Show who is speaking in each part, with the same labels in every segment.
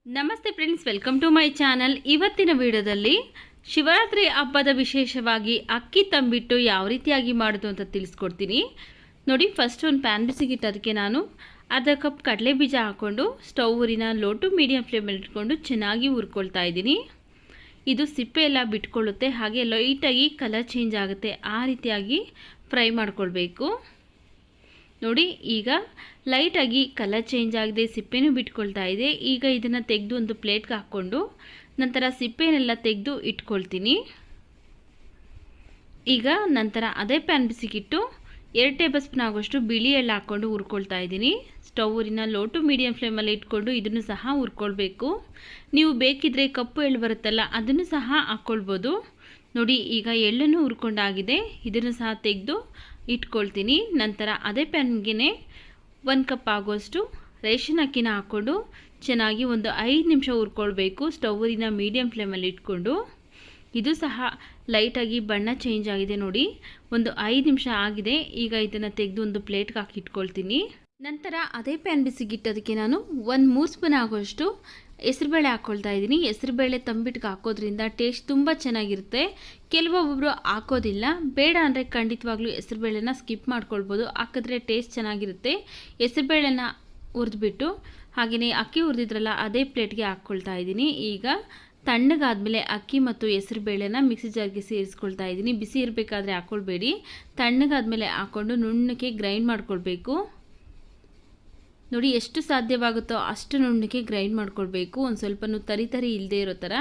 Speaker 1: ನಮಸ್ತೆ friends, welcome to my channel. ಇವತ್ತಿನ ವಿಡಿಯೋದಲ್ಲಿ ಶಿವರಾತ್ರಿ ಹಬ್ಬದ ವಿಶೇಷವಾಗಿ ಅಕ್ಕಿ ತಂಬಿಟ್ಟು ಯಾವ ರೀತಿಯಾಗಿ ಮಾಡೋದು ಅಂತ ತಿಳಿಸ್ಕೊಡ್ತೀನಿ ನೋಡಿ. ಫಸ್ಟ್ ಒಂದು ಪ್ಯಾನ್ ಬಿಸಿಗಿಟ್ಟು ಅದಕ್ಕೆ ನಾನು ಅರ್ಧ ಕಪ್ ಕಡಲೆ ಬೀಜ ಹಾಕ್ಕೊಂಡು ಸ್ಟವ್ ಊರಿನ ಲೋ ಟು ಮೀಡಿಯಂ ಫ್ಲೇಮಲ್ಲಿ ಇಟ್ಕೊಂಡು ಚೆನ್ನಾಗಿ ಹುರ್ಕೊಳ್ತಾ ಇದ್ದೀನಿ. ಇದು ಸಿಪ್ಪೆ ಎಲ್ಲ ಬಿಟ್ಕೊಳ್ಳುತ್ತೆ, ಹಾಗೆ ಲೈಟಾಗಿ ಕಲರ್ ಚೇಂಜ್ ಆಗುತ್ತೆ, ಆ ರೀತಿಯಾಗಿ ಫ್ರೈ ಮಾಡ್ಕೊಳ್ಬೇಕು ನೋಡಿ. ಈಗ ಲೈಟಾಗಿ ಕಲರ್ ಚೇಂಜ್ ಆಗಿದೆ, ಸಿಪ್ಪೆನೂ ಬಿಟ್ಕೊಳ್ತಾ ಇದೆ. ಈಗ ಇದನ್ನು ತೆಗೆದು ಒಂದು ಪ್ಲೇಟ್ಗೆ ಹಾಕ್ಕೊಂಡು ನಂತರ ಸಿಪ್ಪೆನೆಲ್ಲ ತೆಗೆದು ಇಟ್ಕೊಳ್ತೀನಿ. ಈಗ ನಂತರ ಅದೇ ಪ್ಯಾನ್ ಬಿಸಿಗಿಟ್ಟು 2 ಟೇಬಲ್ ಸ್ಪೂನ್ ಆಗೋಷ್ಟು ಬಿಳಿ ಎಳ್ಳು ಹಾಕ್ಕೊಂಡು ಹುರ್ಕೊಳ್ತಾ ಇದ್ದೀನಿ. ಸ್ಟವ್ ಊರಿನ ಲೋ ಟು ಮೀಡಿಯಂ ಫ್ಲೇಮಲ್ಲಿ ಇಟ್ಕೊಂಡು ಇದನ್ನು ಸಹ ಹುರ್ಕೊಳ್ಬೇಕು. ನೀವು ಬೇಕಿದ್ರೆ ಕಪ್ಪು ಎಳ್ಳು ಬರುತ್ತಲ್ಲ, ಅದನ್ನು ಸಹ ಹಾಕ್ಕೊಳ್ಬೋದು ನೋಡಿ. ಈಗ ಎಳ್ಳನ್ನು ಹುರ್ಕೊಂಡಾಗಿದೆ, ಇದನ್ನು ಸಹ ತೆಗೆದು ಇಟ್ಕೊಳ್ತೀನಿ. ನಂತರ ಅದೇ ಪ್ಯಾನ್ಗೆ 1 ಕಪ್ ಆಗೋಷ್ಟು ರೇಷನ್ ಅಕ್ಕಿನ ಹಾಕ್ಕೊಂಡು ಚೆನ್ನಾಗಿ ಒಂದು 5 ನಿಮಿಷ ಹುರ್ಕೊಳ್ಬೇಕು ಸ್ಟವ್ ಊರಿನ ಮೀಡಿಯಂ ಫ್ಲೇಮಲ್ಲಿ ಇಟ್ಕೊಂಡು. ಇದು ಸಹ ಲೈಟಾಗಿ ಬಣ್ಣ ಚೇಂಜ್ ಆಗಿದೆ ನೋಡಿ, ಒಂದು 5 ನಿಮಿಷ ಆಗಿದೆ. ಈಗ ಇದನ್ನು ತೆಗೆದು ಒಂದು ಪ್ಲೇಟ್ಗೆ ಹಾಕಿ ಇಟ್ಕೊಳ್ತೀನಿ. ನಂತರ ಅದೇ ಪ್ಯಾನ್ ಬಿಸಿಗಿಟ್ಟೋದಕ್ಕೆ ನಾನು 3 ಸ್ಪೂನ್ ಆಗೋಷ್ಟು ಹೆಸರುಬೇಳೆ ಹಾಕ್ಕೊಳ್ತಾ ಇದ್ದೀನಿ. ಹೆಸರುಬೇಳೆ ತಂಬಿಟ್ಟಿಗೆ ಹಾಕೋದ್ರಿಂದ ಟೇಸ್ಟ್ ತುಂಬ ಚೆನ್ನಾಗಿರುತ್ತೆ. ಕೆಲವೊಬ್ಬರು ಹಾಕೋದಿಲ್ಲ, ಬೇಡ ಅಂದರೆ ಖಂಡಿತವಾಗ್ಲೂ ಹೆಸರುಬೇಳೆನ ಸ್ಕಿಪ್ ಮಾಡ್ಕೊಳ್ಬೋದು, ಹಾಕಿದ್ರೆ ಟೇಸ್ಟ್ ಚೆನ್ನಾಗಿರುತ್ತೆ. ಹೆಸರುಬೇಳೆನ ಹುರಿದ್ಬಿಟ್ಟು ಹಾಗೆಯೇ ಅಕ್ಕಿ ಹುರಿದಿದ್ರಲ್ಲ ಅದೇ ಪ್ಲೇಟ್ಗೆ ಹಾಕ್ಕೊಳ್ತಾ ಇದ್ದೀನಿ. ಈಗ ತಣ್ಣಗಾದ್ಮೇಲೆ ಅಕ್ಕಿ ಮತ್ತು ಹೆಸರುಬೇಳೆನ ಮಿಕ್ಸಿ ಜಾರ್ಗೆ ಸೇರಿಸ್ಕೊಳ್ತಾ ಇದ್ದೀನಿ. ಬಿಸಿ ಇರಬೇಕಾದ್ರೆ ಹಾಕ್ಕೊಳ್ಬೇಡಿ, ತಣ್ಣಗಾದ್ಮೇಲೆ ಹಾಕ್ಕೊಂಡು ನುಣ್ಣಗೆ ಗ್ರೈಂಡ್ ಮಾಡ್ಕೊಳ್ಬೇಕು ನೋಡಿ. ಎಷ್ಟು ಸಾಧ್ಯವಾಗುತ್ತೋ ಅಷ್ಟು ನುಣ್ಣಗೆ ಗ್ರೈಂಡ್ ಮಾಡ್ಕೊಳ್ಬೇಕು, ಒಂದು ಸ್ವಲ್ಪನೂ ತರಿ ಇಲ್ಲದೆ ಇರೋ ಥರ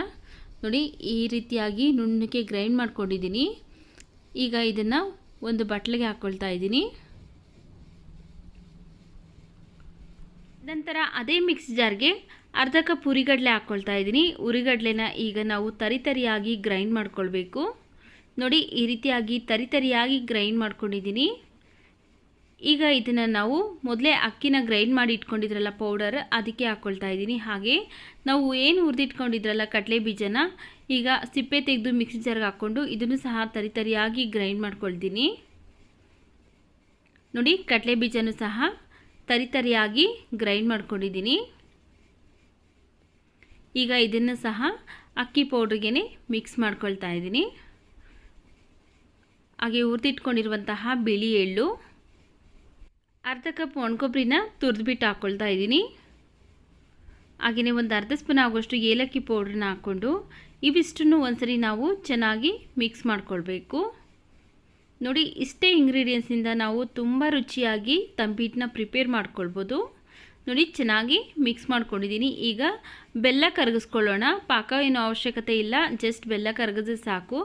Speaker 1: ನೋಡಿ. ಈ ರೀತಿಯಾಗಿ ನುಣ್ಣಗೆ ಗ್ರೈಂಡ್ ಮಾಡ್ಕೊಂಡಿದ್ದೀನಿ. ಈಗ ಇದನ್ನು ಒಂದು ಬಟ್ಲಿಗೆ ಹಾಕ್ಕೊಳ್ತಾ ಇದ್ದೀನಿ. ನಂತರ ಅದೇ ಮಿಕ್ಸಿ ಜಾರ್ಗೆ ಅರ್ಧ ಕಪ್ ಹುರಿಗಡಲೆ ಹಾಕ್ಕೊಳ್ತಾ ಇದ್ದೀನಿ. ಹುರಿಗಡಲೆನ ಈಗ ನಾವು ತರಿಯಾಗಿ ಗ್ರೈಂಡ್ ಮಾಡ್ಕೊಳ್ಬೇಕು ನೋಡಿ. ಈ ರೀತಿಯಾಗಿ ತರಿಯಾಗಿ ಗ್ರೈಂಡ್ ಮಾಡ್ಕೊಂಡಿದ್ದೀನಿ. ಈಗ ಇದನ್ನು ನಾವು ಮೊದಲೇ ಅಕ್ಕಿನ ಗ್ರೈಂಡ್ ಮಾಡಿ ಇಟ್ಕೊಂಡಿದ್ರಲ್ಲ ಪೌಡರ್, ಅದಕ್ಕೆ ಹಾಕ್ಕೊಳ್ತಾ ಇದ್ದೀನಿ. ಹಾಗೆ ನಾವು ಏನು ಹುರಿದಿಟ್ಕೊಂಡಿದ್ರಲ್ಲ ಕಡಲೆ ಬೀಜನ, ಈಗ ಸಿಪ್ಪೆ ತೆಗೆದು ಮಿಕ್ಸಿ ಜಾರ್ಗೆ ಹಾಕ್ಕೊಂಡು ಇದನ್ನು ಸಹ ತರಿಯಾಗಿ ಗ್ರೈಂಡ್ ಮಾಡ್ಕೊಳ್ತೀನಿ ನೋಡಿ. ಕಡಲೆ ಬೀಜನೂ ಸಹ ತರಿಯಾಗಿ ಗ್ರೈಂಡ್ ಮಾಡ್ಕೊಂಡಿದ್ದೀನಿ. ಈಗ ಇದನ್ನು ಸಹ ಅಕ್ಕಿ ಪೌಡ್ರಿಗೆ ಮಿಕ್ಸ್ ಮಾಡ್ಕೊಳ್ತಾ ಇದ್ದೀನಿ. ಹಾಗೆ ಹುರಿದಿಟ್ಕೊಂಡಿರುವಂತಹ ಬಿಳಿ ಎಳ್ಳು, ಅರ್ಧ ಕಪ್ ಒಣಕೊಬ್ಬರಿನ ತುರಿದ್ಬಿಟ್ಟು ಹಾಕ್ಕೊಳ್ತಾ ಇದ್ದೀನಿ. ಹಾಗೆಯೇ ಒಂದು ಅರ್ಧ ಸ್ಪೂನ್ ಆಗೋಷ್ಟು ಏಲಕ್ಕಿ ಪೌಡ್ರನ್ನ ಹಾಕ್ಕೊಂಡು ಇವಿಷ್ಟನ್ನು ಒಂದ್ಸರಿ ನಾವು ಚೆನ್ನಾಗಿ ಮಿಕ್ಸ್ ಮಾಡ್ಕೊಳ್ಬೇಕು ನೋಡಿ. ಇಷ್ಟೇ ಇಂಗ್ರೀಡಿಯೆಂಟ್ಸಿಂದ ನಾವು ತುಂಬ ರುಚಿಯಾಗಿ ತಂಬಿಟ್ಟನ್ನ ಪ್ರಿಪೇರ್ ಮಾಡ್ಕೊಳ್ಬೋದು ನೋಡಿ. ಚೆನ್ನಾಗಿ ಮಿಕ್ಸ್ ಮಾಡ್ಕೊಂಡಿದ್ದೀನಿ. ಈಗ ಬೆಲ್ಲ ಕರಗಿಸ್ಕೊಳ್ಳೋಣ. ಪಾಕ ಏನೋ ಅವಶ್ಯಕತೆ ಇಲ್ಲ, ಜಸ್ಟ್ ಬೆಲ್ಲ ಕರಗಿದ್ರೆ ಸಾಕು.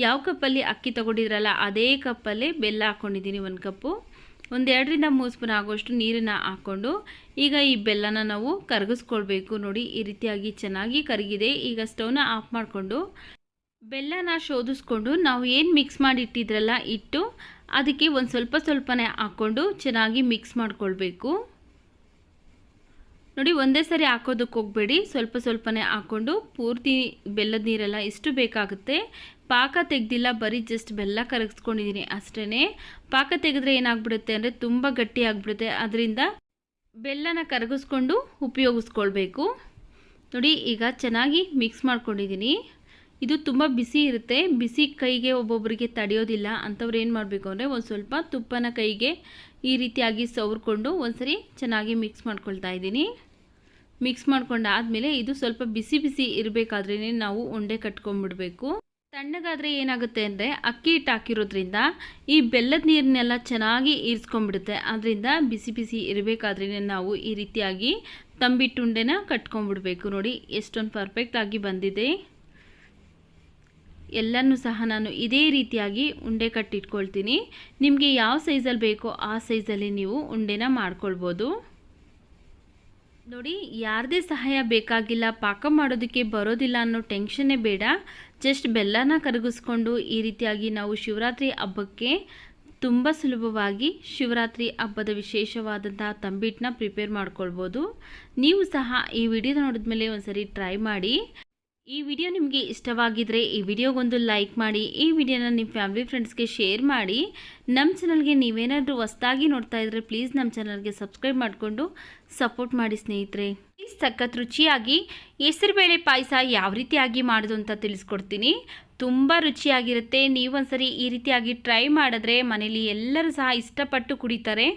Speaker 1: ಯಾವ ಕಪ್ಪಲ್ಲಿ ಅಕ್ಕಿ ತೊಗೊಂಡಿದ್ರಲ್ಲ ಅದೇ ಕಪ್ಪಲ್ಲೇ ಬೆಲ್ಲ ಹಾಕ್ಕೊಂಡಿದ್ದೀನಿ. 1 ಕಪ್ಪು, 2 ರಿಂದ 3 ಸ್ಪೂನ್ ಆಗೋಷ್ಟು ನೀರನ್ನು ಹಾಕ್ಕೊಂಡು ಈಗ ಈ ಬೆಲ್ಲನ ನಾವು ಕರಗಿಸ್ಕೊಳ್ಬೇಕು ನೋಡಿ. ಈ ರೀತಿಯಾಗಿ ಚೆನ್ನಾಗಿ ಕರಗಿದೆ. ಈಗ ಸ್ಟವ್ನ ಆಫ್ ಮಾಡಿಕೊಂಡು ಬೆಲ್ಲನ ಶೋಧಿಸ್ಕೊಂಡು ನಾವು ಏನು ಮಿಕ್ಸ್ ಮಾಡಿ ಇಟ್ಟಿದ್ರಲ್ಲ ಇಟ್ಟು ಅದಕ್ಕೆ ಒಂದು ಸ್ವಲ್ಪನೇ ಹಾಕ್ಕೊಂಡು ಚೆನ್ನಾಗಿ ಮಿಕ್ಸ್ ಮಾಡ್ಕೊಳ್ಬೇಕು ನೋಡಿ. ಒಂದೇ ಸರಿ ಹಾಕೋದಕ್ಕೆ ಹೋಗಬೇಡಿ, ಸ್ವಲ್ಪನೇ ಹಾಕ್ಕೊಂಡು ಪೂರ್ತಿ ಬೆಲ್ಲದ ನೀರೆಲ್ಲ ಇಷ್ಟು ಬೇಕಾಗುತ್ತೆ. ಪಾಕ ತೆಗೆದಿಲ್ಲ, ಬರೀ ಜಸ್ಟ್ ಬೆಲ್ಲ ಕರಗಿಸ್ಕೊಂಡಿದ್ದೀನಿ ಅಷ್ಟೇ. ಪಾಕ ತೆಗೆದ್ರೆ ಏನಾಗ್ಬಿಡುತ್ತೆ ಅಂದರೆ ತುಂಬ ಗಟ್ಟಿ ಆಗಿಬಿಡುತ್ತೆ, ಅದರಿಂದ ಬೆಲ್ಲನ ಕರಗಿಸ್ಕೊಂಡು ಉಪಯೋಗಿಸ್ಕೊಳ್ಬೇಕು ನೋಡಿ. ಈಗ ಚೆನ್ನಾಗಿ ಮಿಕ್ಸ್ ಮಾಡ್ಕೊಂಡಿದ್ದೀನಿ. ಇದು ತುಂಬ ಬಿಸಿ ಇರುತ್ತೆ, ಬಿಸಿ ಕೈಗೆ ಒಬ್ಬೊಬ್ಬರಿಗೆ ತಡೆಯೋದಿಲ್ಲ. ಅಂಥವ್ರು ಏನು ಮಾಡಬೇಕು ಅಂದರೆ ಒಂದು ಸ್ವಲ್ಪ ತುಪ್ಪನ ಕೈಗೆ ಈ ರೀತಿಯಾಗಿ ಸವರ್ಕೊಂಡು ಒಂದ್ಸರಿ ಚೆನ್ನಾಗಿ ಮಿಕ್ಸ್ ಮಾಡ್ಕೊಳ್ತಾ ಇದ್ದೀನಿ. ಮಿಕ್ಸ್ ಮಾಡ್ಕೊಂಡಾದಮೇಲೆ ಇದು ಸ್ವಲ್ಪ ಬಿಸಿ ಇರಬೇಕಾದ್ರೇ ನಾವು ಉಂಡೆ ಕಟ್ಕೊಂಡ್ಬಿಡಬೇಕು. ತಣ್ಣಗಾದರೆ ಏನಾಗುತ್ತೆ ಅಂದರೆ ಅಕ್ಕಿ ಹಿಟ್ಟು ಹಾಕಿರೋದ್ರಿಂದ ಈ ಬೆಲ್ಲದ ನೀರನ್ನೆಲ್ಲ ಚೆನ್ನಾಗಿ ಈರ್ಸ್ಕೊಂಡ್ಬಿಡುತ್ತೆ. ಆದ್ದರಿಂದ ಬಿಸಿ ಇರಬೇಕಾದ್ರೇ ನಾವು ಈ ರೀತಿಯಾಗಿ ತಂಬಿಟ್ಟು ಉಂಡೆನ ಕಟ್ಕೊಂಡ್ಬಿಡ್ಬೇಕು ನೋಡಿ. ಎಷ್ಟೊಂದು ಪರ್ಫೆಕ್ಟಾಗಿ ಬಂದಿದೆ. ಎಲ್ಲನೂ ಸಹ ನಾನು ಇದೇ ರೀತಿಯಾಗಿ ಉಂಡೆ ಕಟ್ಟಿಟ್ಕೊಳ್ತೀನಿ. ನಿಮಗೆ ಯಾವ ಸೈಜಲ್ಲಿ ಬೇಕೋ ಆ ಸೈಜಲ್ಲಿ ನೀವು ಉಂಡೆನ ಮಾಡ್ಕೊಳ್ಬೋದು ನೋಡಿ. ಯಾರದೇ ಸಹಾಯ ಬೇಕಾಗಿಲ್ಲ, ಪಾಕ ಮಾಡೋದಕ್ಕೆ ಬರೋದಿಲ್ಲ ಅನ್ನೋ ಟೆನ್ಷನ್ನೇ ಬೇಡ. ಜಸ್ಟ್ ಬೆಲ್ಲನ ಕರಗಿಸ್ಕೊಂಡು ಈ ರೀತಿಯಾಗಿ ನಾವು ಶಿವರಾತ್ರಿ ಹಬ್ಬಕ್ಕೆ ತುಂಬ ಸುಲಭವಾಗಿ ಶಿವರಾತ್ರಿ ಹಬ್ಬದ ವಿಶೇಷವಾದಂತಹ ತಂಬಿಟ್ಟನ್ನ ಪ್ರಿಪೇರ್ ಮಾಡ್ಕೊಳ್ಬೋದು. ನೀವು ಸಹ ಈ ವಿಡಿಯೋ ನೋಡಿದ್ಮೇಲೆ ಒಂದ್ಸರಿ ಟ್ರೈ ಮಾಡಿ. ಈ ವಿಡಿಯೋ ನಿಮಗೆ ಇಷ್ಟವಾಗಿದ್ದರೆ ಈ ವಿಡಿಯೋಗೊಂದು ಲೈಕ್ ಮಾಡಿ, ಈ ವಿಡಿಯೋನ ನಿಮ್ಮ ಫ್ಯಾಮಿಲಿ ಫ್ರೆಂಡ್ಸ್ಗೆ ಶೇರ್ ಮಾಡಿ. ನಮ್ಮ ಚಾನಲ್ಗೆ ನೀವೇನಾದರೂ ಹೊಸದಾಗಿ ನೋಡ್ತಾ ಇದ್ದರೆ ಪ್ಲೀಸ್ ನಮ್ಮ ಚಾನಲ್ಗೆ ಸಬ್ಸ್ಕ್ರೈಬ್ ಮಾಡಿಕೊಂಡು ಸಪೋರ್ಟ್ ಮಾಡಿ ಸ್ನೇಹಿತರೆ. ಈ ಸಖತ್ ರುಚಿಯಾಗಿ ಹೆಸರುಬೇಳೆ ಪಾಯಸ ಯಾವ ರೀತಿಯಾಗಿ ಮಾಡೋದು ಅಂತ ತಿಳಿಸ್ಕೊಡ್ತೀನಿ. ತುಂಬ ರುಚಿಯಾಗಿರುತ್ತೆ. ನೀವೊಂದ್ಸರಿ ಈ ರೀತಿಯಾಗಿ ಟ್ರೈ ಮಾಡಿದ್ರೆ ಮನೇಲಿ ಎಲ್ಲರೂ ಸಹ ಇಷ್ಟಪಟ್ಟು ಕುಡಿತಾರೆ.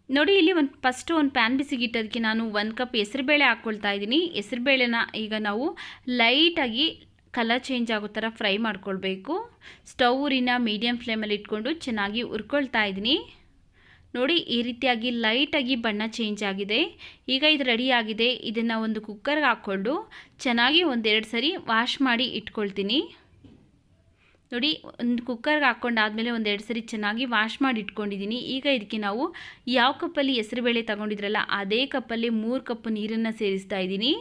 Speaker 1: ನೋಡಿ, ಇಲ್ಲಿ ಫಸ್ಟು ಒಂದು ಪ್ಯಾನ್ ಬಿಸಿಗಿಟ್ಟೋದಕ್ಕೆ ನಾನು 1 ಕಪ್ ಹೆಸರುಬೇಳೆ ಹಾಕ್ಕೊಳ್ತಾ ಇದ್ದೀನಿ. ಹೆಸರುಬೇಳೆನ ಈಗ ನಾವು ಲೈಟಾಗಿ ಕಲರ್ ಚೇಂಜ್ ಆಗೋ ಥರ ಫ್ರೈ ಮಾಡ್ಕೊಳ್ಬೇಕು. ಸ್ಟವ್ನ ಮೀಡಿಯಮ್ ಫ್ಲೇಮಲ್ಲಿ ಇಟ್ಕೊಂಡು ಚೆನ್ನಾಗಿ ಹುರ್ಕೊಳ್ತಾ ಇದ್ದೀನಿ. ನೋಡಿ, ಈ ರೀತಿಯಾಗಿ ಲೈಟಾಗಿ ಬಣ್ಣ ಚೇಂಜ್ ಆಗಿದೆ. ಈಗ ಇದು ರೆಡಿ ಆಗಿದೆ. ಇದನ್ನು ಒಂದು ಕುಕ್ಕರ್ಗೆ ಹಾಕ್ಕೊಂಡು ಚೆನ್ನಾಗಿ 1-2 ಸರಿ ವಾಶ್ ಮಾಡಿ ಇಟ್ಕೊಳ್ತೀನಿ. ನೋಡಿ, ಒಂದು ಕುಕ್ಕರ್ಗೆ ಹಾಕ್ಕೊಂಡಾದಮೇಲೆ 1-2 ಸರಿ ಚೆನ್ನಾಗಿ ವಾಶ್ ಮಾಡಿ ಇಟ್ಕೊಂಡಿದ್ದೀನಿ. ಈಗ ಇದಕ್ಕೆ ನಾವು ಯಾವ ಕಪ್ಪಲ್ಲಿ ಹೆಸರುಬೇಳೆ ತಗೊಂಡಿದ್ರಲ್ಲ ಅದೇ ಕಪ್ಪಲ್ಲಿ 3 ಕಪ್ ನೀರನ್ನು ಸೇರಿಸ್ತಾ ಇದ್ದೀನಿ.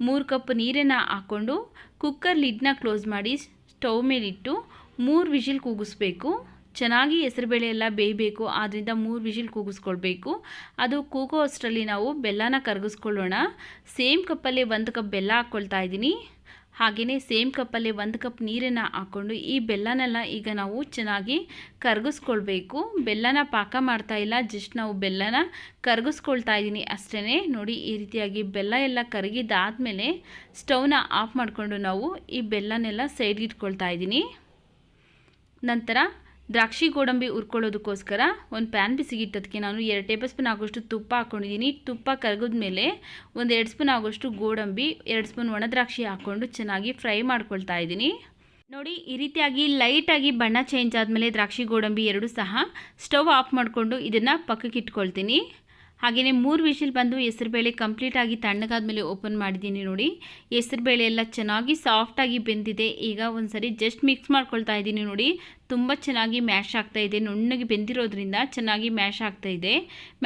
Speaker 1: 3 ಕಪ್ ನೀರನ್ನು ಹಾಕ್ಕೊಂಡು ಕುಕ್ಕರ್ ಲಿಡ್ನ ಕ್ಲೋಸ್ ಮಾಡಿ ಸ್ಟವ್ ಮೇಲಿಟ್ಟು 3 ವಿಷಿಲ್ ಕೂಗಿಸ್ಬೇಕು. ಚೆನ್ನಾಗಿ ಹೆಸರುಬೇಳೆ ಎಲ್ಲ ಬೇಯಬೇಕು, ಆದ್ದರಿಂದ 3 ವಿಷಿಲ್ ಕೂಗಿಸ್ಕೊಳ್ಬೇಕು. ಅದು ಕೂಗೋ ಅಷ್ಟರಲ್ಲಿ ನಾವು ಬೆಲ್ಲನ ಕರಗಿಸ್ಕೊಳ್ಳೋಣ. ಸೇಮ್ ಕಪ್ಪಲ್ಲಿ 1 ಕಪ್ ಬೆಲ್ಲ ಹಾಕ್ಕೊಳ್ತಾ ಇದ್ದೀನಿ. ಹಾಗೆಯೇ ಸೇಮ್ ಕಪ್ಪಲ್ಲಿ 1 ಕಪ್ ನೀರನ್ನು ಹಾಕ್ಕೊಂಡು ಈ ಬೆಲ್ಲನೆಲ್ಲ ಈಗ ನಾವು ಚೆನ್ನಾಗಿ ಕರಗಿಸ್ಕೊಳ್ಬೇಕು. ಬೆಲ್ಲನ ಪಾಕ ಮಾಡ್ತಾ ಇಲ್ಲ, ಜಸ್ಟ್ ನಾವು ಬೆಲ್ಲನ ಕರಗಿಸ್ಕೊಳ್ತಾ ಇದ್ದೀನಿ ಅಷ್ಟೇ. ನೋಡಿ, ಈ ರೀತಿಯಾಗಿ ಬೆಲ್ಲ ಎಲ್ಲ ಕರಗಿದಾದಮೇಲೆ ಸ್ಟವ್ನ ಆಫ್ ಮಾಡಿಕೊಂಡು ನಾವು ಈ ಬೆಲ್ಲನೆಲ್ಲ ಸೈಡ್ಗೆ ಇಟ್ಕೊಳ್ತಾ ಇದ್ದೀನಿ. ನಂತರ ದ್ರಾಕ್ಷಿ ಗೋಡಂಬಿ ಹುರ್ಕೊಳ್ಳೋದಕ್ಕೋಸ್ಕರ ಒಂದು ಪ್ಯಾನ್ ಬಿಸಿಗಿಟ್ಟೋದಕ್ಕೆ ನಾನು 2 ಟೇಬಲ್ ಸ್ಪೂನ್ ಆಗೋಷ್ಟು ತುಪ್ಪ ಹಾಕ್ಕೊಂಡಿದ್ದೀನಿ. ತುಪ್ಪ ಕರಗಿದ್ಮೇಲೆ 1-2 ಸ್ಪೂನ್ ಆಗೋಷ್ಟು ಗೋಡಂಬಿ, 2 ಸ್ಪೂನ್ ಒಣ ದ್ರಾಕ್ಷಿ ಹಾಕ್ಕೊಂಡು ಚೆನ್ನಾಗಿ ಫ್ರೈ ಮಾಡ್ಕೊಳ್ತಾ ಇದ್ದೀನಿ. ನೋಡಿ, ಈ ರೀತಿಯಾಗಿ ಲೈಟಾಗಿ ಬಣ್ಣ ಚೇಂಜ್ ಆದಮೇಲೆ ದ್ರಾಕ್ಷಿ ಗೋಡಂಬಿ ಎರಡೂ ಸಹ ಸ್ಟವ್ ಆಫ್ ಮಾಡಿಕೊಂಡು ಇದನ್ನು ಪಕ್ಕಕ್ಕೆ ಇಟ್ಕೊಳ್ತೀನಿ. ಹಾಗೆಯೇ 3 ವಿಷಿಲ್ ಬಂದು ಹೆಸರುಬೇಳೆ ಕಂಪ್ಲೀಟಾಗಿ ತಣ್ಣಗಾದ್ಮೇಲೆ ಓಪನ್ ಮಾಡಿದ್ದೀನಿ. ನೋಡಿ, ಹೆಸರುಬೇಳೆ ಎಲ್ಲ ಚೆನ್ನಾಗಿ ಸಾಫ್ಟಾಗಿ ಬೆಂದಿದೆ. ಈಗ ಒಂದು ಸರಿ ಜಸ್ಟ್ ಮಿಕ್ಸ್ ಮಾಡ್ಕೊಳ್ತಾ ಇದ್ದೀನಿ. ನೋಡಿ, ತುಂಬ ಚೆನ್ನಾಗಿ ಮ್ಯಾಶ್ ಆಗ್ತಾಯಿದೆ. ನುಣ್ಣಗೆ ಬೆಂದಿರೋದ್ರಿಂದ ಚೆನ್ನಾಗಿ ಮ್ಯಾಶ್ ಆಗ್ತಾಯಿದೆ.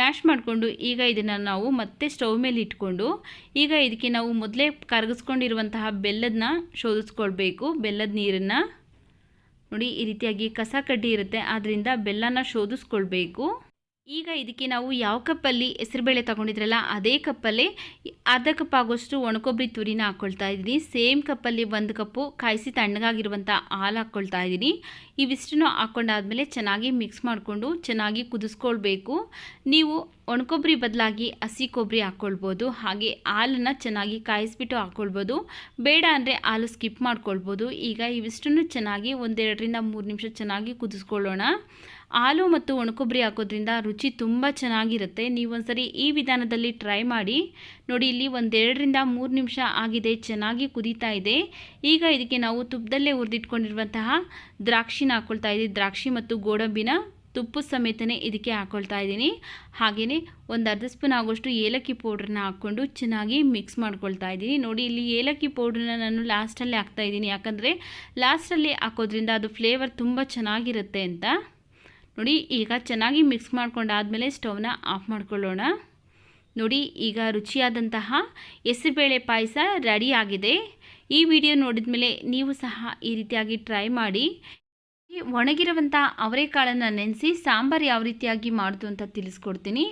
Speaker 1: ಮ್ಯಾಶ್ ಮಾಡಿಕೊಂಡು ಈಗ ಇದನ್ನು ನಾವು ಮತ್ತೆ ಸ್ಟವ್ ಮೇಲೆ ಇಟ್ಕೊಂಡು ಈಗ ಇದಕ್ಕೆ ನಾವು ಮೊದಲೇ ಕರಗಿಸ್ಕೊಂಡಿರುವಂತಹ ಬೆಲ್ಲದನ್ನ ಶೋಧಿಸ್ಕೊಳ್ಬೇಕು. ಬೆಲ್ಲದ ನೀರನ್ನು ನೋಡಿ, ಈ ರೀತಿಯಾಗಿ ಕಸ ಕಡ್ಡಿ ಇರುತ್ತೆ, ಆದ್ದರಿಂದ ಬೆಲ್ಲನ ಶೋಧಿಸ್ಕೊಳ್ಬೇಕು. ಈಗ ಇದಕ್ಕೆ ನಾವು ಯಾವ ಕಪ್ಪಲ್ಲಿ ಹೆಸರುಬೇಳೆ ತಗೊಂಡಿದ್ರಲ್ಲ ಅದೇ ಕಪ್ಪಲ್ಲಿ ಅರ್ಧ ಕಪ್ ಆಗೋಷ್ಟು ಒಣಕೊಬ್ಬರಿ ತುರಿನ ಹಾಕ್ಕೊಳ್ತಾ ಇದ್ದೀನಿ. ಸೇಮ್ ಕಪ್ಪಲ್ಲಿ 1 ಕಪ್ಪು ಕಾಯಿಸಿ ತಣ್ಣಗಾಗಿರುವಂಥ ಹಾಲು ಹಾಕ್ಕೊಳ್ತಾ ಇದ್ದೀನಿ. ಇವಿಷ್ಟನ್ನು ಹಾಕ್ಕೊಂಡಾದ್ಮೇಲೆ ಚೆನ್ನಾಗಿ ಮಿಕ್ಸ್ ಮಾಡಿಕೊಂಡು ಚೆನ್ನಾಗಿ ಕುದಿಸ್ಕೊಳ್ಬೇಕು. ನೀವು ಒಣಕೊಬ್ಬರಿ ಬದಲಾಗಿ ಹಸಿ ಕೊಬ್ಬರಿ ಹಾಕ್ಕೊಳ್ಬೋದು. ಹಾಗೆ ಹಾಲನ್ನು ಚೆನ್ನಾಗಿ ಕಾಯಿಸ್ಬಿಟ್ಟು ಹಾಕ್ಕೊಳ್ಬೋದು. ಬೇಡ ಅಂದರೆ ಹಾಲು ಸ್ಕಿಪ್ ಮಾಡ್ಕೊಳ್ಬೋದು. ಈಗ ಇವಿಷ್ಟನ್ನು ಚೆನ್ನಾಗಿ 1-2ರಿಂದ 3 ನಿಮಿಷ ಚೆನ್ನಾಗಿ ಕುದಿಸ್ಕೊಳ್ಳೋಣ. ಹಾಲು ಮತ್ತು ಒಣಕೊಬ್ಬರಿ ಹಾಕೋದ್ರಿಂದ ರುಚಿ ತುಂಬ ಚೆನ್ನಾಗಿರುತ್ತೆ. ನೀವೊಂದ್ಸರಿ ಈ ವಿಧಾನದಲ್ಲಿ ಟ್ರೈ ಮಾಡಿ ನೋಡಿ. ಇಲ್ಲಿ 1-2ರಿಂದ 3 ನಿಮಿಷ ಆಗಿದೆ, ಚೆನ್ನಾಗಿ ಕುದೀತಾ ಇದೆ. ಈಗ ಇದಕ್ಕೆ ನಾವು ತುಪ್ಪದಲ್ಲೇ ಹುರಿದಿಟ್ಕೊಂಡಿರುವಂತಹ ದ್ರಾಕ್ಷಿನ ಹಾಕ್ಕೊಳ್ತಾ ಇದ್ದೀವಿ. ದ್ರಾಕ್ಷಿ ಮತ್ತು ಗೋಡಂಬಿನ ತುಪ್ಪದ ಸಮೇತನೇ ಇದಕ್ಕೆ ಹಾಕ್ಕೊಳ್ತಾ ಇದ್ದೀನಿ. ಹಾಗೆಯೇ 1/2 ಸ್ಪೂನ್ ಆಗೋಷ್ಟು ಏಲಕ್ಕಿ ಪೌಡ್ರನ್ನ ಹಾಕ್ಕೊಂಡು ಚೆನ್ನಾಗಿ ಮಿಕ್ಸ್ ಮಾಡ್ಕೊಳ್ತಾ ಇದ್ದೀನಿ. ನೋಡಿ, ಇಲ್ಲಿ ಏಲಕ್ಕಿ ಪೌಡ್ರನ್ನ ನಾನು ಲಾಸ್ಟಲ್ಲಿ ಹಾಕ್ತಾಯಿದ್ದೀನಿ, ಯಾಕಂದರೆ ಲಾಸ್ಟಲ್ಲಿ ಹಾಕೋದ್ರಿಂದ ಅದು ಫ್ಲೇವರ್ ತುಂಬ ಚೆನ್ನಾಗಿರುತ್ತೆ ಅಂತ. ನೋಡಿ, ಈಗ ಚೆನ್ನಾಗಿ ಮಿಕ್ಸ್ ಮಾಡ್ಕೊಂಡಾದಮೇಲೆ ಸ್ಟವ್ನ ಆಫ್ ಮಾಡ್ಕೊಳ್ಳೋಣ. ನೋಡಿ, ಈಗ ರುಚಿಯಾದಂತಹ ಹೆಸರುಬೇಳೆ ಪಾಯಸ ರೆಡಿ ಆಗಿದೆ. ಈ ವಿಡಿಯೋ ನೋಡಿದ ಮೇಲೆ ನೀವು ಸಹ ಈ ರೀತಿಯಾಗಿ ಟ್ರೈ ಮಾಡಿ. ಒಣಗಿರುವಂಥ ಅವರೆಕಾಳನ್ನು ನೆನೆಸಿ ಸಾಂಬಾರು ಯಾವ ರೀತಿಯಾಗಿ ಮಾಡೋದು ಅಂತ ತಿಳಿಸ್ಕೊಡ್ತೀನಿ.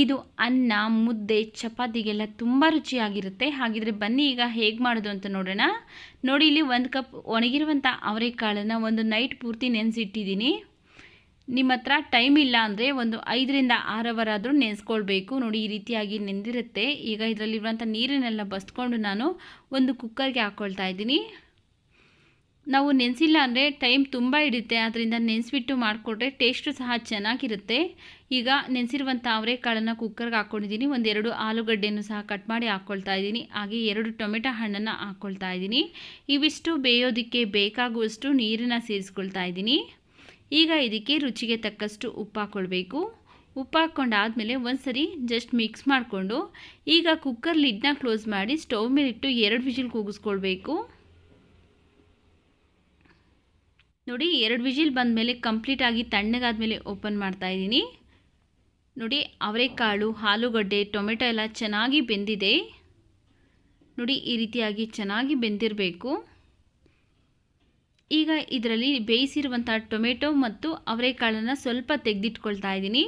Speaker 1: ಇದು ಅನ್ನ, ಮುದ್ದೆ, ಚಪಾತಿಗೆಲ್ಲ ತುಂಬ ರುಚಿಯಾಗಿರುತ್ತೆ. ಹಾಗಿದ್ರೆ ಬನ್ನಿ ಈಗ ಹೇಗೆ ಮಾಡೋದು ಅಂತ ನೋಡೋಣ. ನೋಡಿ, ಇಲ್ಲಿ 1 ಕಪ್ ಒಣಗಿರುವಂಥ ಅವರೆಕಾಳನ್ನು ಒಂದು ನೈಟ್ ಪೂರ್ತಿ ನೆನೆಸಿಟ್ಟಿದ್ದೀನಿ. ನಿಮ್ಮ ಹತ್ರ ಟೈಮ್ ಇಲ್ಲ ಅಂದರೆ ಒಂದು 5ರಿಂದ 6 ಅವರ್ ಆದರೂ ನೆನೆಸ್ಕೊಳ್ಬೇಕು. ನೋಡಿ, ಈ ರೀತಿಯಾಗಿ ನೆಂದಿರುತ್ತೆ. ಈಗ ಇದರಲ್ಲಿರುವಂಥ ನೀರನ್ನೆಲ್ಲ ಬಸ್ಕೊಂಡು ನಾನು ಒಂದು ಕುಕ್ಕರ್ಗೆ ಹಾಕ್ಕೊಳ್ತಾ ಇದ್ದೀನಿ. ನಾವು ನೆನೆಸಿಲ್ಲ ಅಂದರೆ ಟೈಮ್ ತುಂಬ ಹಿಡಿಯುತ್ತೆ, ಆದ್ದರಿಂದ ನೆನೆಸ್ಬಿಟ್ಟು ಮಾಡಿಕೊಟ್ರೆ ಟೇಸ್ಟು ಸಹ ಚೆನ್ನಾಗಿರುತ್ತೆ. ಈಗ ನೆನೆಸಿರುವಂಥ ಅವರೆಕಾಳನ್ನು ಕುಕ್ಕರ್ಗೆ ಹಾಕ್ಕೊಂಡಿದ್ದೀನಿ. 1-2 ಆಲೂಗಡ್ಡೆಯನ್ನು ಸಹ ಕಟ್ ಮಾಡಿ ಹಾಕ್ಕೊಳ್ತಾ ಇದ್ದೀನಿ. ಹಾಗೆ 2 ಟೊಮೆಟೊ ಹಣ್ಣನ್ನು ಹಾಕ್ಕೊಳ್ತಾ ಇದ್ದೀನಿ. ಇವಿಷ್ಟು ಬೇಯೋದಕ್ಕೆ ಬೇಕಾಗುವಷ್ಟು ನೀರನ್ನು ಸೇರಿಸ್ಕೊಳ್ತಾ ಇದ್ದೀನಿ. ಈಗ ಇದಕ್ಕೆ ರುಚಿಗೆ ತಕ್ಕಷ್ಟು ಉಪ್ಪು ಹಾಕ್ಕೊಳ್ಬೇಕು. ಉಪ್ಪು ಹಾಕ್ಕೊಂಡಾದಮೇಲೆ ಒಂದು ಸರಿ ಜಸ್ಟ್ ಮಿಕ್ಸ್ ಮಾಡಿಕೊಂಡು ಈಗ ಕುಕ್ಕರ್ ಲಿಡ್ನ ಕ್ಲೋಸ್ ಮಾಡಿ ಸ್ಟವ್ ಮೇಲಿಟ್ಟು 2 ವಿಷಿಲ್ ಕೂಗಿಸ್ಕೊಳ್ಬೇಕು. ನೋಡಿ, 2 ವಿಷಿಲ್ ಬಂದಮೇಲೆ ಕಂಪ್ಲೀಟಾಗಿ ತಣ್ಣಗಾದ್ಮೇಲೆ ಓಪನ್ ಮಾಡ್ತಾಯಿದ್ದೀನಿ. ನೋಡಿ, ಅವರೆಕಾಳು, ಆಲೂಗಡ್ಡೆ, ಟೊಮೆಟೊ ಎಲ್ಲ ಚೆನ್ನಾಗಿ ಬೆಂದಿದೆ. ನೋಡಿ, ಈ ರೀತಿಯಾಗಿ ಚೆನ್ನಾಗಿ ಬೆಂದಿರಬೇಕು. ಈಗ ಇದರಲ್ಲಿ ಬೇಯಿಸಿರುವಂಥ ಟೊಮೆಟೊ ಮತ್ತು ಅವರೆಕಾಳನ್ನು ಸ್ವಲ್ಪ ತೆಗೆದಿಟ್ಕೊಳ್ತಾ ಇದ್ದೀನಿ.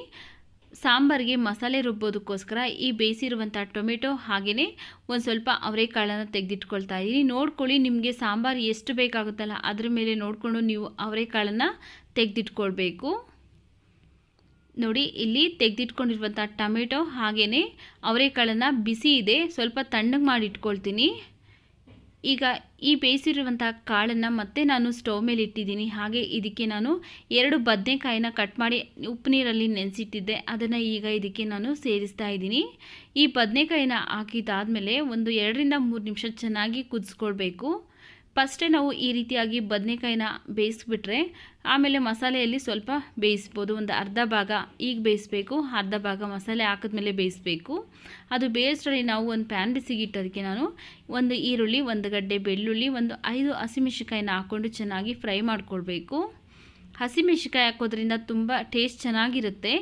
Speaker 1: ಸಾಂಬಾರಿಗೆ ಮಸಾಲೆ ರುಬ್ಬೋದಕ್ಕೋಸ್ಕರ ಈ ಬೇಯಿಸಿರುವಂಥ ಟೊಮೆಟೊ ಹಾಗೆಯೇ ಒಂದು ಸ್ವಲ್ಪ ಅವರೆಕಾಳನ್ನು ತೆಗೆದಿಟ್ಕೊಳ್ತಾ ಇದ್ದೀನಿ. ನೋಡ್ಕೊಳ್ಳಿ, ನಿಮಗೆ ಸಾಂಬಾರು ಎಷ್ಟು ಬೇಕಾಗುತ್ತಲ್ಲ ಅದ್ರ ಮೇಲೆ ನೋಡಿಕೊಂಡು ನೀವು ಅವರೆಕಾಳನ್ನು ತೆಗೆದಿಟ್ಕೊಳ್ಬೇಕು. ನೋಡಿ, ಇಲ್ಲಿ ತೆಗೆದಿಟ್ಕೊಂಡಿರುವಂಥ ಟೊಮೆಟೊ ಹಾಗೆಯೇ ಅವರೆಕಾಳನ್ನು ಬಿಸಿ ಇದೆ, ಸ್ವಲ್ಪ ತಣ್ಣಗೆ ಮಾಡಿ ಇಟ್ಕೊಳ್ತೀನಿ. ಈಗ ಈ ಬೇಯಿಸಿರುವಂಥ ಕಾಳನ್ನು ಮತ್ತೆ ನಾನು ಸ್ಟವ್ ಮೇಲೆ ಇಟ್ಟಿದ್ದೀನಿ. ಹಾಗೆ ಇದಕ್ಕೆ ನಾನು 2 ಬದನೆಕಾಯಿನ ಕಟ್ ಮಾಡಿ ಉಪ್ಪು ನೀರಲ್ಲಿ ನೆನೆಸಿಟ್ಟಿದ್ದೆ, ಅದನ್ನು ಈಗ ಇದಕ್ಕೆ ನಾನು ಸೇರಿಸ್ತಾ ಇದ್ದೀನಿ. ಈ ಬದನೆಕಾಯಿನ ಹಾಕಿದಾದಮೇಲೆ ಒಂದು 2 ರಿಂದ 3 ನಿಮಿಷ ಚೆನ್ನಾಗಿ ಕುದಿಸ್ಕೊಳ್ಬೇಕು. ಫಸ್ಟೇ ನಾವು ಈ ರೀತಿಯಾಗಿ ಬದನೆಕಾಯಿನ ಬೇಯಿಸ್ಬಿಟ್ರೆ ಆಮೇಲೆ ಮಸಾಲೆಯಲ್ಲಿ ಸ್ವಲ್ಪ ಬೇಯಿಸ್ಬೋದು. ಒಂದು ಅರ್ಧ ಭಾಗ ಈಗ ಬೇಯಿಸಬೇಕು, ಅರ್ಧ ಭಾಗ ಮಸಾಲೆ ಹಾಕಿದ್ಮೇಲೆ ಬೇಯಿಸಬೇಕು. ಅದು ಬೇಯಿಸೋದ್ರಲ್ಲಿ ನಾವು ಒಂದು ಪ್ಯಾನ್ ಬಿಸಿಗೆ ಇಟ್ಟೋದಕ್ಕೆ ನಾನು ಒಂದು ಈರುಳ್ಳಿ, 1 ಗಡ್ಡೆ ಬೆಳ್ಳುಳ್ಳಿ, ಒಂದು 5 ಹಸಿಮೆಣಸಿಕಾಯಿನ ಹಾಕ್ಕೊಂಡು ಚೆನ್ನಾಗಿ ಫ್ರೈ ಮಾಡ್ಕೊಳ್ಬೇಕು. ಹಸಿಮೆಣಸಿಕಾಯಿ ಹಾಕೋದ್ರಿಂದ ತುಂಬ ಟೇಸ್ಟ್ ಚೆನ್ನಾಗಿರುತ್ತೆ.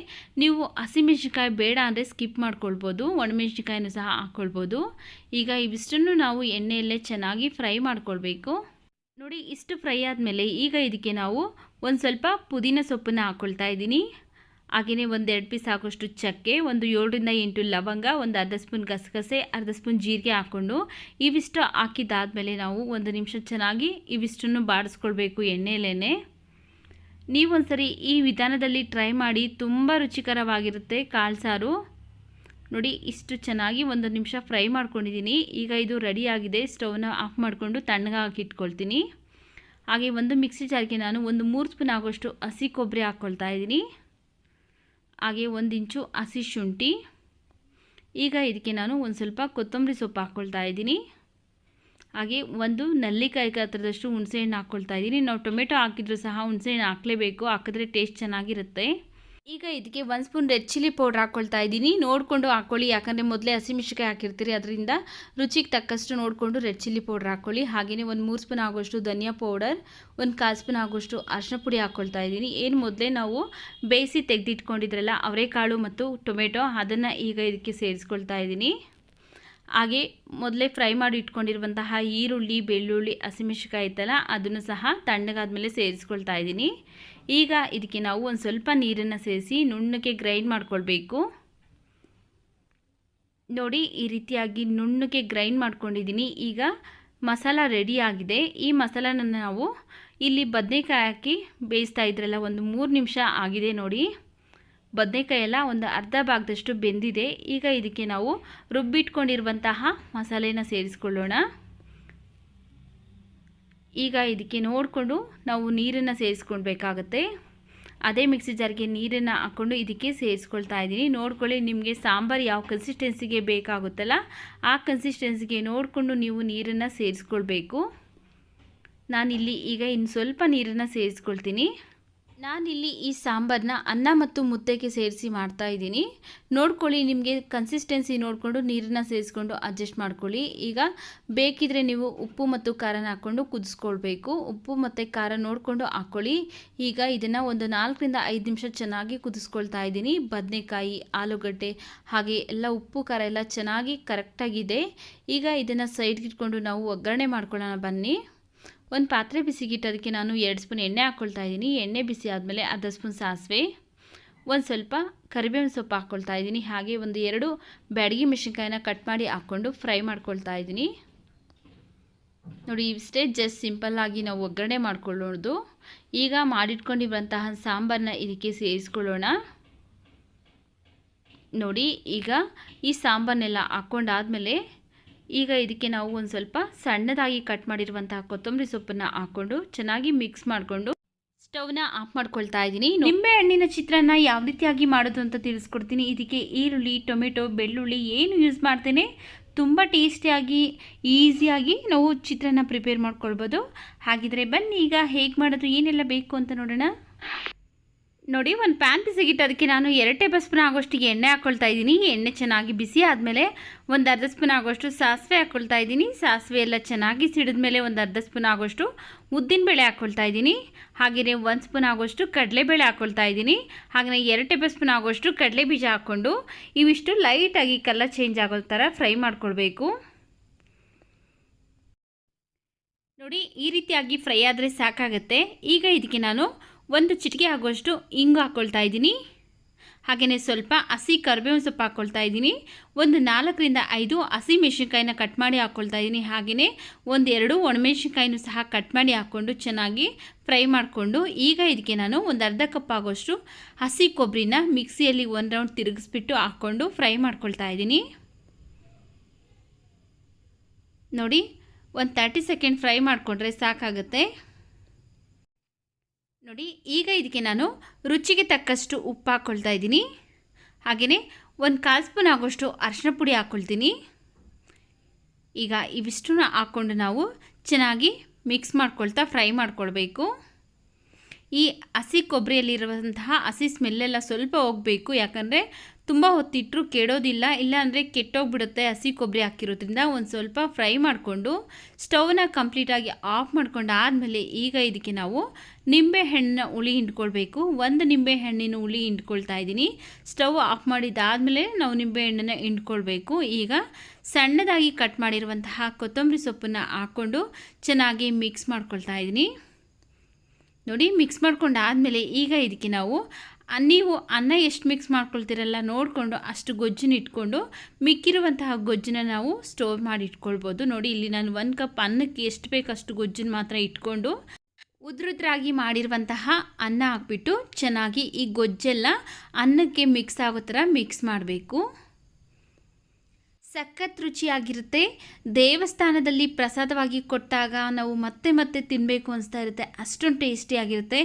Speaker 1: ನೀವು ಹಸಿಮೆಣಸಿಕಾಯಿ ಬೇಡ ಅಂದರೆ ಸ್ಕಿಪ್ ಮಾಡ್ಕೊಳ್ಬೋದು, ಒಣಮೆಣಸಿಕಾಯಿನೂ ಸಹ ಹಾಕ್ಕೊಳ್ಬೋದು. ಈಗ ಇವಿಷ್ಟನ್ನು ನಾವು ಎಣ್ಣೆಯಲ್ಲೇ ಚೆನ್ನಾಗಿ ಫ್ರೈ ಮಾಡ್ಕೊಳ್ಬೇಕು. ನೋಡಿ, ಇಷ್ಟು ಫ್ರೈ ಆದಮೇಲೆ ಈಗ ಇದಕ್ಕೆ ನಾವು ಒಂದು ಸ್ವಲ್ಪ ಪುದೀನ ಸೊಪ್ಪನ್ನು ಹಾಕ್ಕೊಳ್ತಾ ಇದ್ದೀನಿ. ಹಾಗೆಯೇ ಒಂದು 2 ಪೀಸ್ ಆಗೋಷ್ಟು ಚಕ್ಕೆ, ಒಂದು 7 ರಿಂದ 8 ಲವಂಗ, ಒಂದು ಅರ್ಧ ಸ್ಪೂನ್ ಗಸಗಸೆ, ಅರ್ಧ ಸ್ಪೂನ್ ಜೀರಿಗೆ ಹಾಕ್ಕೊಂಡು ಇವಿಷ್ಟು ಹಾಕಿದ್ದಾದಮೇಲೆ ನಾವು 1 ನಿಮಿಷ ಚೆನ್ನಾಗಿ ಇವಿಷ್ಟನ್ನು ಬಾಡಿಸ್ಕೊಳ್ಬೇಕು ಎಣ್ಣೆಯಲ್ಲೇ. ನೀವೊಂದ್ಸರಿ ಈ ವಿಧಾನದಲ್ಲಿ ಟ್ರೈ ಮಾಡಿ, ತುಂಬ ರುಚಿಕರವಾಗಿರುತ್ತೆ ಕಾಳು ಸಾರು. ನೋಡಿ, ಇಷ್ಟು ಚೆನ್ನಾಗಿ 1 ನಿಮಿಷ ಫ್ರೈ ಮಾಡ್ಕೊಂಡಿದ್ದೀನಿ. ಈಗ ಇದು ರೆಡಿಯಾಗಿದೆ. ಸ್ಟವ್ನ ಆಫ್ ಮಾಡಿಕೊಂಡು ತಣ್ಣಗೆ ಇಟ್ಕೊಳ್ತೀನಿ. ಹಾಗೆ ಒಂದು ಮಿಕ್ಸಿ ಜಾರ್ಗೆ ನಾನು ಒಂದು 3 ಸ್ಪೂನ್ ಆಗೋಷ್ಟು ಹಸಿ ಕೊಬ್ಬರಿ ಹಾಕ್ಕೊಳ್ತಾ ಇದ್ದೀನಿ. ಹಾಗೆ 1 ಇಂಚು ಹಸಿ ಶುಂಠಿ. ಈಗ ಇದಕ್ಕೆ ನಾನು ಒಂದು ಸ್ವಲ್ಪ ಕೊತ್ತಂಬರಿ ಸೊಪ್ಪು ಹಾಕ್ಕೊಳ್ತಾ ಇದ್ದೀನಿ. ಹಾಗೆ ಒಂದು ನಲ್ಲಿಕಾಯಿ ಗಾತ್ರದಷ್ಟು ಹುಣಸೆಹಣ್ಣು ಹಾಕ್ಕೊಳ್ತಾ ಇದ್ದೀನಿ. ನಾವು ಟೊಮೆಟೊ ಹಾಕಿದ್ರೂ ಸಹ ಹುಣಸೆಹಣ್ಣು ಹಾಕಲೇಬೇಕು, ಹಾಕಿದ್ರೆ ಟೇಸ್ಟ್ ಚೆನ್ನಾಗಿರುತ್ತೆ. ಈಗ ಇದಕ್ಕೆ 1 ಸ್ಪೂನ್ ರೆಡ್ ಚಿಲ್ಲಿ ಪೌಡ್ರ್ ಹಾಕ್ಕೊಳ್ತಾ ಇದ್ದೀನಿ. ನೋಡಿಕೊಂಡು ಹಾಕ್ಕೊಳ್ಳಿ, ಯಾಕಂದರೆ ಮೊದಲೇ ಹಸಿಮೆಣಸಿಕಾಯಿ ಹಾಕಿರ್ತೀರಿ, ಅದರಿಂದ ರುಚಿಗೆ ತಕ್ಕಷ್ಟು ನೋಡಿಕೊಂಡು ರೆಡ್ ಚಿಲ್ಲಿ ಪೌಡ್ರ್ ಹಾಕ್ಕೊಳ್ಳಿ. ಹಾಗೆಯೇ ಒಂದು 3 ಸ್ಪೂನ್ ಆಗೋಷ್ಟು ಧನಿಯಾ ಪೌಡರ್, ಒಂದು 1/4 ಸ್ಪೂನ್ ಆಗೋಷ್ಟು ಅರಿಶಿನ ಪುಡಿ ಹಾಕ್ಕೊಳ್ತಾ ಇದ್ದೀನಿ. ಏನು ಮೊದಲೇ ನಾವು ಬೇಯಿಸಿ ತೆಗೆದಿಟ್ಕೊಂಡಿದ್ರಲ್ಲ ಅವರೆಕಾಳು ಮತ್ತು ಟೊಮೆಟೊ, ಅದನ್ನು ಈಗ ಇದಕ್ಕೆ ಸೇರಿಸ್ಕೊಳ್ತಾ ಇದ್ದೀನಿ. ಹಾಗೆ ಮೊದಲೇ ಫ್ರೈ ಮಾಡಿ ಇಟ್ಕೊಂಡಿರುವಂತಹ ಈರುಳ್ಳಿ, ಬೆಳ್ಳುಳ್ಳಿ, ಹಸಿಮೆಣಸಿಕಾಯಿ ಇತ್ತಲ್ಲ ಅದನ್ನು ಸಹ ತಣ್ಣಗಾದ್ಮೇಲೆ ಸೇರಿಸ್ಕೊಳ್ತಾ ಇದ್ದೀನಿ. ಈಗ ಇದಕ್ಕೆ ನಾವು ಒಂದು ಸ್ವಲ್ಪ ನೀರನ್ನು ಸೇರಿಸಿ ನುಣ್ಣಗೆ ಗ್ರೈಂಡ್ ಮಾಡ್ಕೊಳ್ಬೇಕು. ನೋಡಿ, ಈ ರೀತಿಯಾಗಿ ನುಣ್ಣಗೆ ಗ್ರೈಂಡ್ ಮಾಡ್ಕೊಂಡಿದ್ದೀನಿ. ಈಗ ಮಸಾಲ ರೆಡಿ ಆಗಿದೆ. ಈ ಮಸಾಲನ ನಾವು ಇಲ್ಲಿ ಬದನೆಕಾಯಿ ಹಾಕಿ ಬೇಯಿಸ್ತಾ ಇದ್ರಲ್ಲ, ಒಂದು 3 ನಿಮಿಷ ಆಗಿದೆ. ನೋಡಿ, ಬದನೆಕಾಯಿ ಎಲ್ಲ ಒಂದು ಅರ್ಧ ಭಾಗದಷ್ಟು ಬೆಂದಿದೆ. ಈಗ ಇದಕ್ಕೆ ನಾವು ರುಬ್ಬಿಟ್ಕೊಂಡಿರುವಂತಹ ಮಸಾಲೆನ ಸೇರಿಸ್ಕೊಳ್ಳೋಣ. ಈಗ ಇದಕ್ಕೆ ನೋಡಿಕೊಂಡು ನಾವು ನೀರನ್ನು ಸೇರಿಸ್ಕೊಳ್ಬೇಕಾಗತ್ತೆ. ಅದೇ ಮಿಕ್ಸಿ ಜಾರ್ಗೆ ನೀರನ್ನು ಹಾಕ್ಕೊಂಡು ಇದಕ್ಕೆ ಸೇರಿಸ್ಕೊಳ್ತಾ ಇದ್ದೀನಿ. ನೋಡ್ಕೊಳ್ಳಿ, ನಿಮಗೆ ಸಾಂಬಾರು ಯಾವ ಕನ್ಸಿಸ್ಟೆನ್ಸಿಗೆ ಬೇಕಾಗುತ್ತಲ್ಲ ಆ ಕನ್ಸಿಸ್ಟೆನ್ಸಿಗೆ ನೋಡಿಕೊಂಡು ನೀವು ನೀರನ್ನು ಸೇರಿಸ್ಕೊಳ್ಬೇಕು. ನಾನಿಲ್ಲಿ ಈಗ ಇನ್ನು ಸ್ವಲ್ಪ ನೀರನ್ನು ಸೇರಿಸ್ಕೊಳ್ತೀನಿ. ನಾನಿಲ್ಲಿ ಈ ಸಾಂಬಾರನ್ನ ಅನ್ನ ಮತ್ತು ಮುದ್ದೆಗೆ ಸೇರಿಸಿ ಮಾಡ್ತಾ ಇದ್ದೀನಿ. ನೋಡ್ಕೊಳ್ಳಿ, ನಿಮಗೆ ಕನ್ಸಿಸ್ಟೆನ್ಸಿ ನೋಡಿಕೊಂಡು ನೀರನ್ನು ಸೇರಿಸ್ಕೊಂಡು ಅಡ್ಜಸ್ಟ್ ಮಾಡ್ಕೊಳ್ಳಿ. ಈಗ ಬೇಕಿದ್ರೆ ನೀವು ಉಪ್ಪು ಮತ್ತು ಖಾರನ ಹಾಕ್ಕೊಂಡು ಕುದಿಸ್ಕೊಳ್ಬೇಕು. ಉಪ್ಪು ಮತ್ತು ಖಾರ ನೋಡಿಕೊಂಡು ಹಾಕ್ಕೊಳ್ಳಿ. ಈಗ ಇದನ್ನು ಒಂದು 4 ರಿಂದ 5 ನಿಮಿಷ ಚೆನ್ನಾಗಿ ಕುದಿಸ್ಕೊಳ್ತಾ ಇದ್ದೀನಿ. ಬದನೆಕಾಯಿ, ಆಲೂಗಡ್ಡೆ ಹಾಗೆ ಎಲ್ಲ ಉಪ್ಪು ಖಾರ ಎಲ್ಲ ಚೆನ್ನಾಗಿ ಕರೆಕ್ಟಾಗಿದೆ. ಈಗ ಇದನ್ನು ಸೈಡ್ಗೆ ಇಟ್ಕೊಂಡು ನಾವು ಒಗ್ಗರಣೆ ಮಾಡ್ಕೊಳ್ಳೋಣ ಬನ್ನಿ. ಒಂದು ಪಾತ್ರೆ ಬಿಸಿಗಿಟ್ಟೋದಕ್ಕೆ ನಾನು 2 ಸ್ಪೂನ್ ಎಣ್ಣೆ ಹಾಕ್ಕೊಳ್ತಾ ಇದ್ದೀನಿ. ಎಣ್ಣೆ ಬಿಸಿ ಆದಮೇಲೆ ಅರ್ಧ ಸ್ಪೂನ್ ಸಾಸಿವೆ, ಒಂದು ಸ್ವಲ್ಪ ಕರಿಬೇವಿನ ಸೊಪ್ಪು ಹಾಕ್ಕೊಳ್ತಾ ಇದ್ದೀನಿ. ಹಾಗೆ ಒಂದು 2 ಬ್ಯಾಡಗಿ ಮೆಣಸಿನ್ಕಾಯಿನ ಕಟ್ ಮಾಡಿ ಹಾಕ್ಕೊಂಡು ಫ್ರೈ ಮಾಡ್ಕೊಳ್ತಾ ಇದ್ದೀನಿ. ನೋಡಿ, ಇಷ್ಟೇ ಜಸ್ಟ್ ಸಿಂಪಲ್ಲಾಗಿ ನಾವು ಒಗ್ಗರಣೆ ಮಾಡ್ಕೊಳ್ಳೋದು. ಈಗ ಮಾಡಿಟ್ಕೊಂಡಿರುವಂತಹ ಸಾಂಬಾರನ್ನ ಇದಕ್ಕೆ ಸೇರಿಸ್ಕೊಳ್ಳೋಣ. ನೋಡಿ, ಈಗ ಈ ಸಾಂಬಾರನ್ನೆಲ್ಲ ಹಾಕ್ಕೊಂಡಾದಮೇಲೆ ಈಗ ಇದಕ್ಕೆ ನಾವು ಒಂದು ಸ್ವಲ್ಪ ಸಣ್ಣದಾಗಿ ಕಟ್ ಮಾಡಿರುವಂತಹ ಕೊತ್ತಂಬರಿ ಸೊಪ್ಪನ್ನು ಹಾಕ್ಕೊಂಡು ಚೆನ್ನಾಗಿ ಮಿಕ್ಸ್ ಮಾಡಿಕೊಂಡು ಸ್ಟವ್ನ ಆಫ್ ಮಾಡ್ಕೊಳ್ತಾ ಇದ್ದೀನಿ. ನಿಂಬೆ ಹಣ್ಣಿನ ಚಿತ್ರಾನ್ನ ಯಾವ ರೀತಿಯಾಗಿ ಮಾಡೋದು ಅಂತ ತಿಳಿಸ್ಕೊಡ್ತೀನಿ. ಇದಕ್ಕೆ ಈರುಳ್ಳಿ, ಟೊಮೆಟೊ, ಬೆಳ್ಳುಳ್ಳಿ ಏನು ಯೂಸ್ ಮಾಡ್ತೇನೆ, ತುಂಬ ಟೇಸ್ಟಿಯಾಗಿ ಈಸಿಯಾಗಿ ನಾವು ಚಿತ್ರಾನ್ನ ಪ್ರಿಪೇರ್ ಮಾಡ್ಕೊಳ್ಬೋದು. ಹಾಗಿದ್ರೆ ಬನ್ನಿ ಈಗ ಹೇಗೆ ಮಾಡೋದು, ಏನೆಲ್ಲ ಬೇಕು ಅಂತ ನೋಡೋಣ. ನೋಡಿ, ಒಂದು ಪ್ಯಾನ್ ಬಿಸಿಗಿಟ್ಟು ಅದಕ್ಕೆ ನಾನು 2 ಟೇಬಲ್ ಸ್ಪೂನ್ ಆಗೋಷ್ಟಿಗೆ ಎಣ್ಣೆ ಹಾಕ್ಕೊಳ್ತಾ ಇದ್ದೀನಿ. ಎಣ್ಣೆ ಚೆನ್ನಾಗಿ ಬಿಸಿ ಆದಮೇಲೆ ಒಂದು ಅರ್ಧ ಸ್ಪೂನ್ ಆಗೋಷ್ಟು ಸಾಸಿವೆ ಹಾಕ್ಕೊಳ್ತಾ ಇದ್ದೀನಿ. ಸಾಸಿವೆ ಎಲ್ಲ ಚೆನ್ನಾಗಿ ಸಿಡಿದ್ಮೇಲೆ ಒಂದು ಅರ್ಧ ಸ್ಪೂನ್ ಆಗೋಷ್ಟು ಉದ್ದಿನಬೇಳೆ ಹಾಕ್ಕೊಳ್ತಾ ಇದ್ದೀನಿ. ಹಾಗೆಯೇ 1 ಸ್ಪೂನ್ ಆಗೋಷ್ಟು ಕಡಲೆಬೇಳೆ ಹಾಕ್ಕೊಳ್ತಾ ಇದ್ದೀನಿ. ಹಾಗೆಯೇ 2 ಟೇಬಲ್ ಸ್ಪೂನ್ ಆಗೋಷ್ಟು ಕಡಲೆ ಬೀಜ ಹಾಕ್ಕೊಂಡು ಇವಿಷ್ಟು ಲೈಟಾಗಿ ಕಲರ್ ಚೇಂಜ್ ಆಗೋ ಥರ ಫ್ರೈ ಮಾಡ್ಕೊಳ್ಬೇಕು. ನೋಡಿ, ಈ ರೀತಿಯಾಗಿ ಫ್ರೈ ಆದರೆ ಸಾಕಾಗುತ್ತೆ. ಈಗ ಇದಕ್ಕೆ ನಾನು 1 ಚಿಟಿಕೆ ಆಗುವಷ್ಟು ಇಂಗು ಹಾಕ್ಕೊಳ್ತಾ ಇದ್ದೀನಿ. ಹಾಗೆಯೇ ಸ್ವಲ್ಪ ಹಸಿ ಕರಿಬೇವಿನ ಸೊಪ್ಪು ಹಾಕ್ಕೊಳ್ತಾ ಇದ್ದೀನಿ. ಒಂದು 4ರಿಂದ 5 ಹಸಿ ಮೆಣಸಿನ್ಕಾಯಿನ ಕಟ್ ಮಾಡಿ ಹಾಕ್ಕೊಳ್ತಾ ಇದ್ದೀನಿ. ಹಾಗೆಯೇ 1-2 ಒಣಮೆಣಸಿನ್ಕಾಯಿನೂ ಸಹ ಕಟ್ ಮಾಡಿ ಹಾಕ್ಕೊಂಡು ಚೆನ್ನಾಗಿ ಫ್ರೈ ಮಾಡಿಕೊಂಡು ಈಗ ಇದಕ್ಕೆ ನಾನು ಒಂದು ಅರ್ಧ ಕಪ್ ಆಗೋಷ್ಟು ಹಸಿ ಕೊಬ್ಬರಿನ ಮಿಕ್ಸಿಯಲ್ಲಿ 1 ರೌಂಡ್ ತಿರುಗಿಸ್ಬಿಟ್ಟು ಹಾಕ್ಕೊಂಡು ಫ್ರೈ ಮಾಡ್ಕೊಳ್ತಾ ಇದ್ದೀನಿ. ನೋಡಿ, ಒಂದು 30 ಸೆಕೆಂಡ್ ಫ್ರೈ ಮಾಡಿಕೊಂಡ್ರೆ ಸಾಕಾಗುತ್ತೆ. ನೋಡಿ, ಈಗ ಇದಕ್ಕೆ ನಾನು ರುಚಿಗೆ ತಕ್ಕಷ್ಟು ಉಪ್ಪು ಹಾಕ್ಕೊಳ್ತಾ ಇದ್ದೀನಿ. ಹಾಗೆಯೇ 1/4 ಸ್ಪೂನ್ ಆಗೋಷ್ಟು ಅರಿಶಿನ ಪುಡಿ ಹಾಕ್ಕೊಳ್ತೀನಿ. ಈಗ ಇವಿಷ್ಟನ್ನು ಹಾಕ್ಕೊಂಡು ನಾವು ಚೆನ್ನಾಗಿ ಮಿಕ್ಸ್ ಮಾಡ್ಕೊಳ್ತಾ ಫ್ರೈ ಮಾಡ್ಕೊಳ್ಬೇಕು. ಈ ಹಸಿ ಕೊಬ್ಬರಿಯಲ್ಲಿರುವಂತಹ ಹಸಿ ಸ್ಮೆಲ್ಲೆಲ್ಲ ಸ್ವಲ್ಪ ಹೋಗಬೇಕು, ಯಾಕಂದರೆ ತುಂಬ ಹೊತ್ತಿಟ್ಟರೂ ಕೆಡೋದಿಲ್ಲ, ಇಲ್ಲಾಂದರೆ ಕೆಟ್ಟೋಗ್ಬಿಡುತ್ತೆ. ಹಸಿ ಕೊಬ್ಬರಿ ಹಾಕಿರೋದ್ರಿಂದ ಒಂದು ಸ್ವಲ್ಪ ಫ್ರೈ ಮಾಡಿಕೊಂಡು ಸ್ಟವ್ನ ಕಂಪ್ಲೀಟಾಗಿ ಆಫ್ ಮಾಡ್ಕೊಂಡು ಆದಮೇಲೆ ಈಗ ಇದಕ್ಕೆ ನಾವು ನಿಂಬೆಹಣ್ಣನ್ನ ಹುಳಿ ಹಿಂಡ್ಕೊಳ್ಬೇಕು. 1 ನಿಂಬೆಹಣ್ಣಿನ ಹುಳಿ ಹಿಂಡ್ಕೊಳ್ತಾ ಇದ್ದೀನಿ. ಸ್ಟವ್ ಆಫ್ ಮಾಡಿದ್ದಾದಮೇಲೆ ನಾವು ನಿಂಬೆಹಣ್ಣನ್ನು ಹಿಂಡ್ಕೊಳ್ಬೇಕು. ಈಗ ಸಣ್ಣದಾಗಿ ಕಟ್ ಮಾಡಿರುವಂತಹ ಕೊತ್ತಂಬರಿ ಸೊಪ್ಪನ್ನು ಹಾಕ್ಕೊಂಡು ಚೆನ್ನಾಗಿ ಮಿಕ್ಸ್ ಮಾಡ್ಕೊಳ್ತಾ ಇದ್ದೀನಿ. ನೋಡಿ, ಮಿಕ್ಸ್ ಮಾಡ್ಕೊಂಡಾದಮೇಲೆ ಈಗ ಇದಕ್ಕೆ ನೀವು ಅನ್ನ ಎಷ್ಟು ಮಿಕ್ಸ್ ಮಾಡ್ಕೊಳ್ತೀರಲ್ಲ ನೋಡಿಕೊಂಡು ಅಷ್ಟು ಗೊಜ್ಜನ್ನ ಇಟ್ಕೊಂಡು ಮಿಕ್ಕಿರುವಂತಹ ಗೊಜ್ಜನ್ನ ನಾವು ಸ್ಟೋರ್ ಮಾಡಿ ಇಟ್ಕೊಳ್ಬೋದು. ನೋಡಿ, ಇಲ್ಲಿ ನಾನು 1 ಕಪ್ ಅನ್ನಕ್ಕೆ ಎಷ್ಟು ಬೇಕು ಅಷ್ಟು ಗೊಜ್ಜನ್ನ ಮಾತ್ರ ಇಟ್ಕೊಂಡು ಉದ್ರುದ್ರಾಗಿ ಮಾಡಿರುವಂತಹ ಅನ್ನ ಹಾಕ್ಬಿಟ್ಟು ಚೆನ್ನಾಗಿ ಈ ಗೊಜ್ಜೆಲ್ಲ ಅನ್ನಕ್ಕೆ ಮಿಕ್ಸ್ ಆಗೋ ಥರ ಮಿಕ್ಸ್ ಮಾಡಬೇಕು. ಸಖತ್ ರುಚಿಯಾಗಿರುತ್ತೆ. ದೇವಸ್ಥಾನದಲ್ಲಿ ಪ್ರಸಾದವಾಗಿ ಕೊಟ್ಟಾಗ ನಾವು ಮತ್ತೆ ಮತ್ತೆ ತಿನ್ನಬೇಕು ಅನಿಸ್ತಾ ಇರುತ್ತೆ, ಅಷ್ಟೊಂದು ಟೇಸ್ಟಿಯಾಗಿರುತ್ತೆ.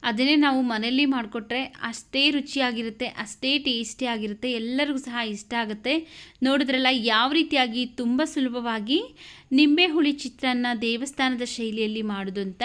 Speaker 1: ಅದನ್ನೇ ನಾವು ಮನೆಯಲ್ಲಿ ಮಾಡಿಕೊಟ್ರೆ ಅಷ್ಟೇ ರುಚಿಯಾಗಿರುತ್ತೆ, ಅಷ್ಟೇ ಟೇಸ್ಟಿಯಾಗಿರುತ್ತೆ, ಎಲ್ಲರಿಗೂ ಸಹ ಇಷ್ಟ ಆಗುತ್ತೆ. ನೋಡಿದ್ರಲ್ಲ ಯಾವ ರೀತಿಯಾಗಿ ತುಂಬ ಸುಲಭವಾಗಿ ನಿಂಬೆ ಹುಳಿ ಚಿತ್ರಾನ್ನ ದೇವಸ್ಥಾನದ ಶೈಲಿಯಲ್ಲಿ ಮಾಡೋದು ಅಂತ.